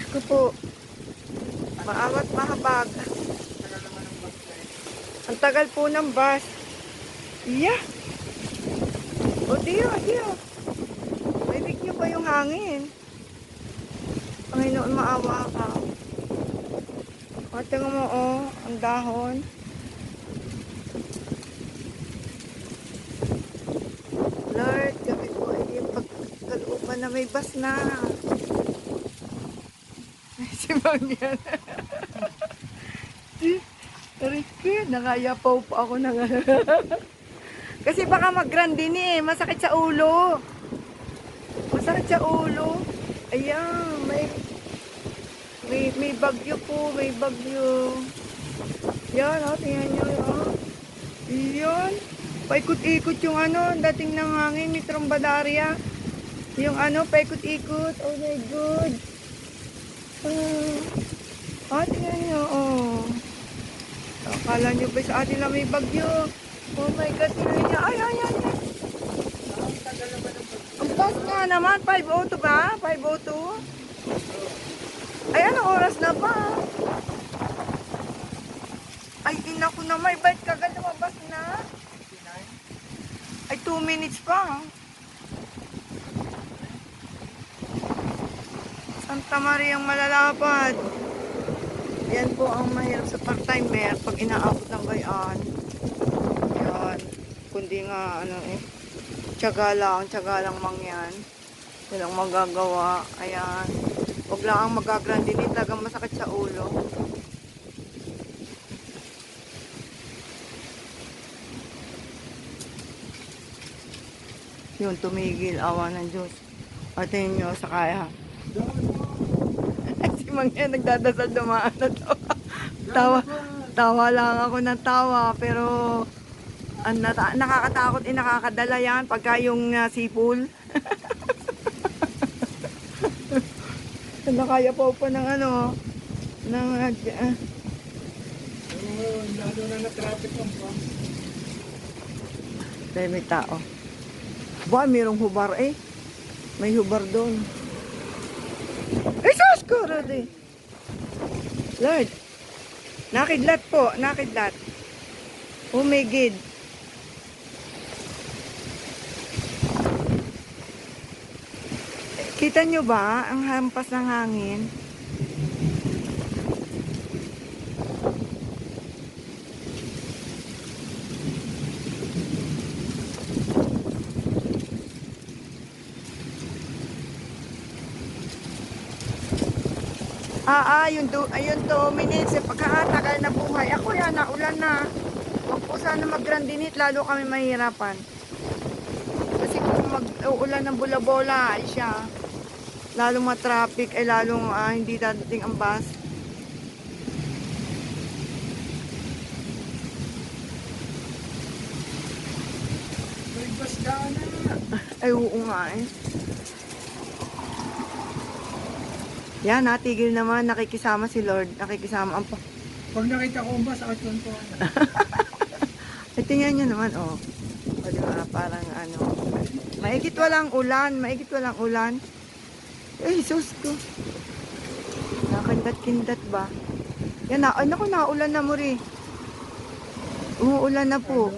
ko po. Maawat mahabag. Ang tagal po ng bus. Yeah. O diyo. May niyo ba yung hangin? Panginoon, maawa ka. O, tingnan mo, ang dahon. Lord, kami po ay yung pagkalooban na may bus na. Si Mangyan. Ricky, nakayapaw pa ako ng kasi baka mag-grandini eh. Masakit sa ulo. Ayan, may bagyo po, may bagyo. Yan, tingnan nyo. Yan. Paikot-ikot yung dating ng hangin, may trombadarya. Yung paikot-ikot. Oh my God. Tingnan nyo, Akala nyo ba sa atin lang may bagyo? Oh my God, tingnan nyo. Ay. Ang bus nga naman, 5:02 ba? 5:02? Ay, anong oras na ba? Ay, inaku na, may bite kagad lumabas na. Ay, 2 minutes pa. Santa Maria ang malalapad. Yan po ang mahirap sa part-timer pag inaabot ng gayan. Yan. Kundi nga, tiyaga lang mangyan. Walang magagawa. Ayan. Huwag lang ang magagrandinit. Talagang masakit sa ulo. Yun, tumigil. Awa ng Diyos. Atin nyo sa kaya. Si Mangyan nagdadasal dumaan na to. Tawa lang ako ng tawa. Pero nakakatakot, nakakadala yan pagka yung sipul. Nakaya pa ng lalo na na-traffic ang bus. Dahil may tao. Ba, mayroong hubar eh. May hubar doon. Jesus ko, Rudy. Lord. Nakidlat po, nakidlat. Oh my God. Kita nyo ba ang hampas ng hangin? Ayun 2 minutes. Pagkakatagal na buhay. Ako yan, naulan na. Huwag po sana mag-grandinit, lalo kami mahirapan. Kasi kung mag-uulan ng bula-bola, ay siya. Lalong ma-traffic, ay lalong hindi dadating ang bus. May bus ka na. Ay, oo nga eh. Yan, natigil naman. Nakikisama si Lord. Nakikisama ang Pag nakita ko ang bus, out po. Ay, tingnan nyo naman, O, diba, parang maigit walang ulan. Ay, sus ko. Nakandat-kindat ba? Yan na, naku, naulan na mo rin. Umuulan na po.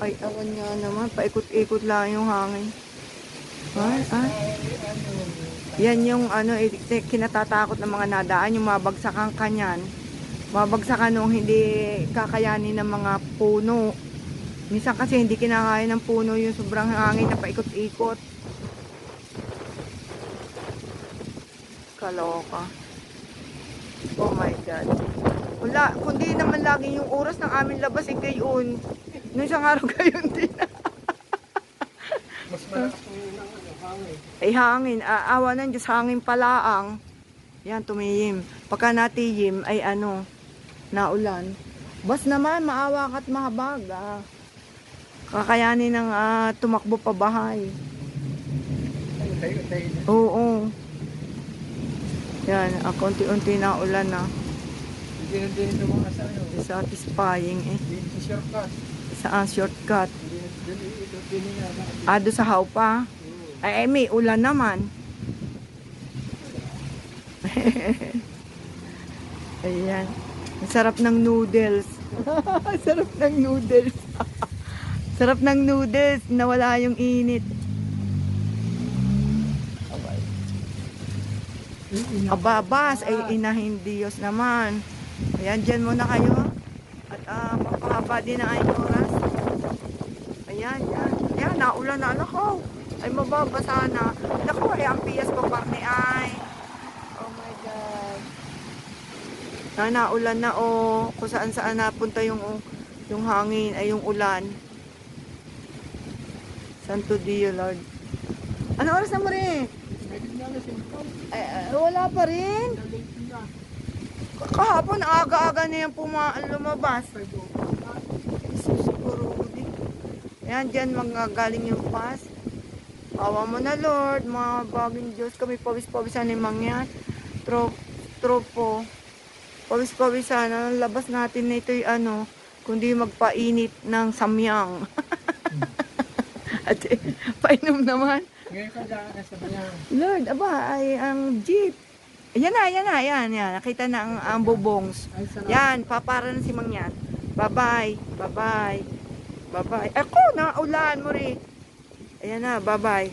Ay, awan nga naman. Paikot-ikot lang yung hangin. Yan yung kinatatakot ng mga nadaan, yung mabagsakan kanyan. Mabagsakan nung hindi kakayanin ng mga puno. Minsan kasi hindi kinakaya ng puno yung sobrang hangin na paikot-ikot. Kaloka. Oh my God. Wala, kundi naman lagi yung oras ng aming labas gayon. Nung isang araw gayon din. Mas malakas po yung hangin. Ay hangin, awa ng Diyos, hangin palaang. Yan, tumiyim. Pagka natiyim, ay naulan. Bas naman, maawa ka't mahabag. Kakayanin ng tumakbo pa bahay. Oo. Yan, konti-unti na ulan na. Hindi na din ito mga sayo. Satisfying eh. Hindi shortcut. Saan shortcut? Hindi na. Doon sa Haupa. Ay, may ulan naman. Ayan. Ang sarap ng noodles. Sarap ng noodles. Sarap ng noodles. Nawala yung init. Ababas. Ay inahin Diyos naman. Ayan, dyan muna kayo. At mapahaba din ang aking oras. Ayan, yan. Ayan, naulan na. Nako. Ay mababasa na. Nako, ay ang PS ko parni ay. Oh my God. Naulan na oh. Kung saan saan napunta yung hangin ay yung ulan. Santo Dio Lord. Ano oras na mo rin? Ay, wala pa rin. Kahapon aga-aga na yan lumabas. Siguro din. Ayan dyan galing yung pas. Awa mo na Lord. Mga baging Diyos. Kami pawis-pawisan ni Mangyan. Tropo. Pawis-pawisan. Ang labas natin na ito'y kundi magpainit ng samyang. At painom naman. Ngayon ka daan sa banyan. Lord, aba, ay ang jeep. Ayan na. Nakita na ang bubongs. Ay, sarap. Yan, papara na si Mangyan. Bye-bye. Ako, naulan mo rin. Ayan na, bye-bye.